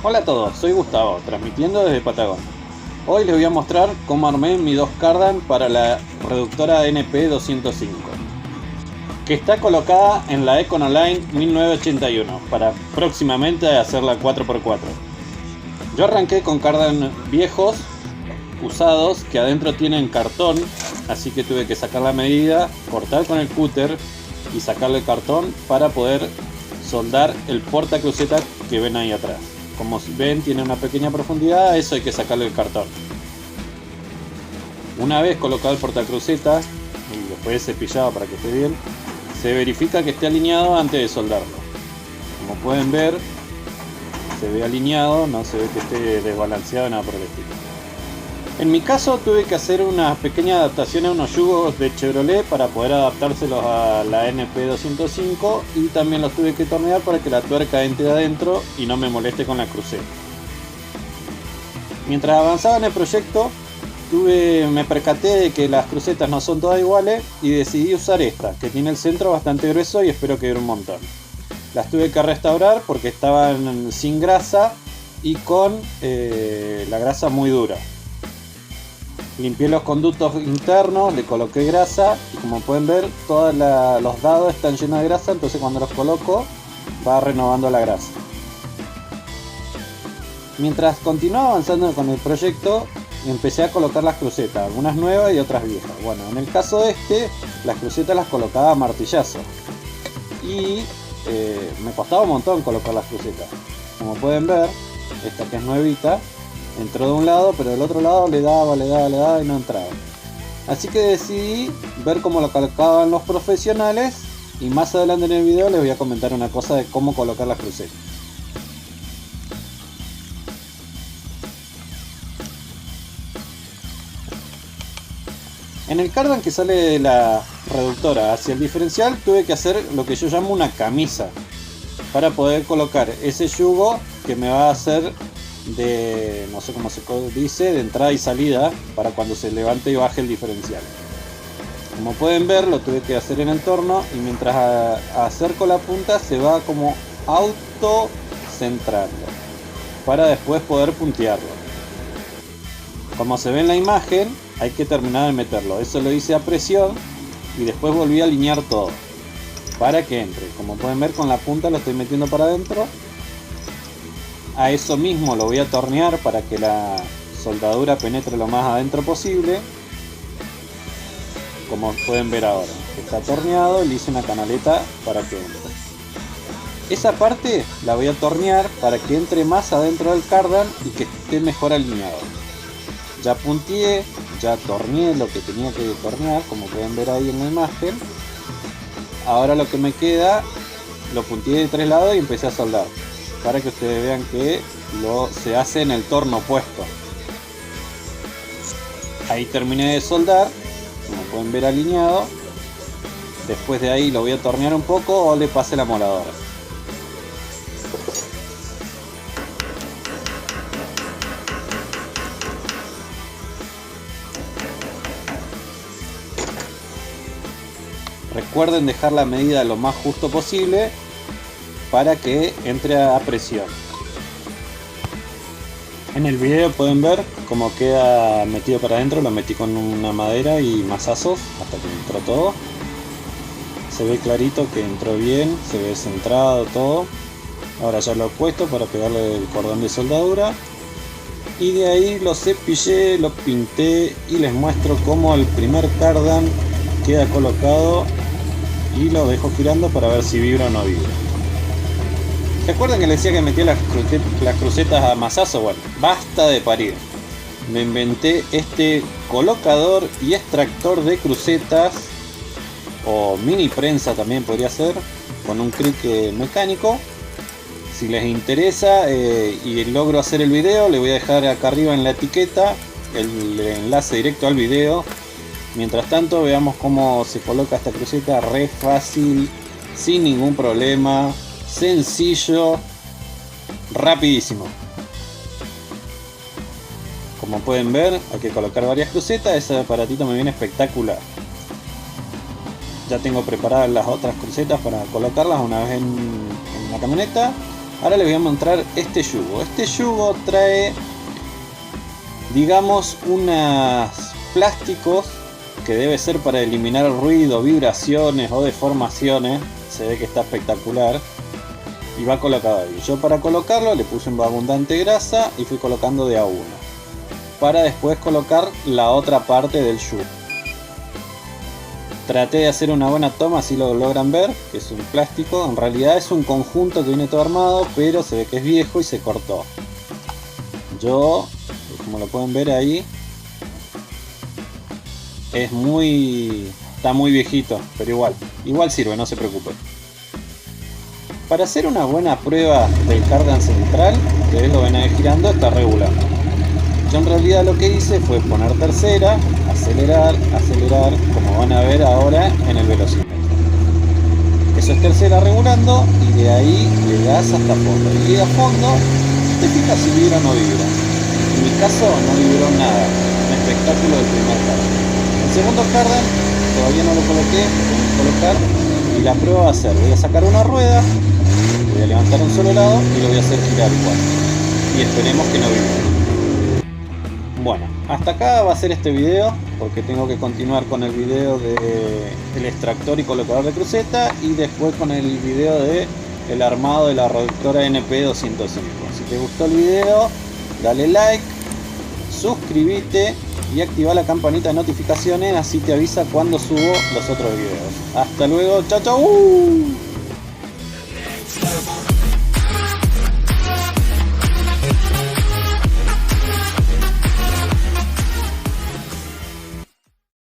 Hola a todos, soy Gustavo, transmitiendo desde Patagonia. Hoy les voy a mostrar cómo armé mi 2 cardan para la reductora NP205, que está colocada en la Econoline 1981, para próximamente hacerla 4x4. Yo arranqué con cardan viejos, usados, que adentro tienen cartón, así que tuve que sacar la medida, cortar con el cúter y sacarle el cartón para poder soldar el portacruceta que ven ahí atrás. Como ven, tiene una pequeña profundidad, eso hay que sacarle el cartón. Una vez colocado el portacruceta y después cepillado para que esté bien, se verifica que esté alineado antes de soldarlo. Como pueden ver, se ve alineado, no se ve que esté desbalanceado, nada por el estilo. En mi caso tuve que hacer una pequeña adaptación a unos yugos de Chevrolet para poder adaptárselos a la NP205, y también los tuve que tornear para que la tuerca entre adentro y no me moleste con la cruceta. Mientras avanzaba en el proyecto me percaté de que las crucetas no son todas iguales y decidí usar esta, que tiene el centro bastante grueso y espero que dure un montón. Las tuve que restaurar porque estaban sin grasa y con la grasa muy dura. Limpié los conductos internos, le coloqué grasa y como pueden ver todos los dados están llenos de grasa, entonces cuando los coloco va renovando la grasa. Mientras continuaba avanzando con el proyecto empecé a colocar las crucetas, algunas nuevas y otras viejas. Bueno, en el caso de las crucetas las colocaba a martillazo y me costaba un montón colocar las crucetas. Como pueden ver, esta que es nuevita entró de un lado, pero del otro lado le daba y no entraba. Así que decidí ver cómo lo colocaban los profesionales y más adelante en el video les voy a comentar una cosa de cómo colocar las crucetas. En el cardan que sale de la reductora hacia el diferencial tuve que hacer lo que yo llamo una camisa para poder colocar ese yugo que me va a hacer de, no sé cómo se dice, de entrada y salida para cuando se levante y baje el diferencial. Como pueden ver, lo tuve que hacer en el torno y mientras acerco la punta se va como auto centrando para después poder puntearlo. Como se ve en la imagen, hay que terminar de meterlo. Eso lo hice a presión y después volví a alinear todo para que entre. Como pueden ver, con la punta lo estoy metiendo para adentro. A eso mismo lo voy a tornear para que la soldadura penetre lo más adentro posible. Como pueden ver ahora, está torneado y le hice una canaleta para que entre. Esa parte la voy a tornear para que entre más adentro del cardan y que esté mejor alineado. Ya punteé, ya torneé lo que tenía que tornear, como pueden ver ahí en la imagen. Ahora lo que me queda, lo punteé de 3 lados y empecé a soldar, para que ustedes vean que se hace en el torno opuesto. Ahí terminé de soldar, como pueden ver alineado. Después de ahí lo voy a tornear un poco o le pasé la moladora. Recuerden dejar la medida lo más justo posible para que entre a presión. En el video pueden ver cómo queda metido para adentro. Lo metí con una madera y mazazos hasta que entró todo. Se ve clarito que entró bien, se ve centrado todo. Ahora ya lo he puesto para pegarle el cordón de soldadura y de ahí lo cepillé, lo pinté y les muestro cómo el primer cardan queda colocado y lo dejo girando para ver si vibra o no vibra. ¿Recuerdan que les decía que metía las crucetas a mazazo? Bueno, basta de parir. Me inventé este colocador y extractor de crucetas, o mini prensa también podría ser, con un crick mecánico. Si les interesa y logro hacer el video, le voy a dejar acá arriba en la etiqueta el enlace directo al video. Mientras tanto, veamos cómo se coloca esta cruceta. Re fácil, sin ningún problema, sencillo, rapidísimo. Como pueden ver, hay que colocar varias crucetas. Ese aparatito me viene espectacular. Ya tengo preparadas las otras crucetas para colocarlas una vez en la camioneta. Ahora les voy a mostrar este yugo. Este yugo trae, digamos, unos plásticos que debe ser para eliminar ruido, vibraciones o deformaciones. Se ve que está espectacular. Y va colocado ahí. Yo para colocarlo le puse un abundante grasa y fui colocando de a uno. Para después colocar la otra parte del yugo. Traté de hacer una buena toma, así lo logran ver, que es un plástico. En realidad es un conjunto que viene todo armado, pero se ve que es viejo y se cortó. Yo, como lo pueden ver ahí, está muy viejito, pero igual sirve, no se preocupen. Para hacer una buena prueba del cardan central, ustedes lo ven ahí girando, está regular. Yo en realidad lo que hice fue poner tercera, acelerar, como van a ver ahora en el velocímetro. Eso es tercera regulando y de ahí le das hasta fondo. Y llega a fondo, te fijas si vibra o no vibra. En mi caso no vibró nada, un espectáculo del primer cardan. El segundo cardan todavía no lo coloqué, lo tengo que colocar y la prueba va a ser, voy a sacar una rueda, voy a levantar un solo lado y lo voy a hacer girar igual. Y esperemos que no vibre. Bueno, hasta acá va a ser este video, porque tengo que continuar con el video del extractor y colocador de cruceta y después con el video de el armado de la reductora NP205. Si te gustó el video, dale like, suscríbete y activa la campanita de notificaciones, así te avisa cuando subo los otros videos. Hasta luego, chao chao.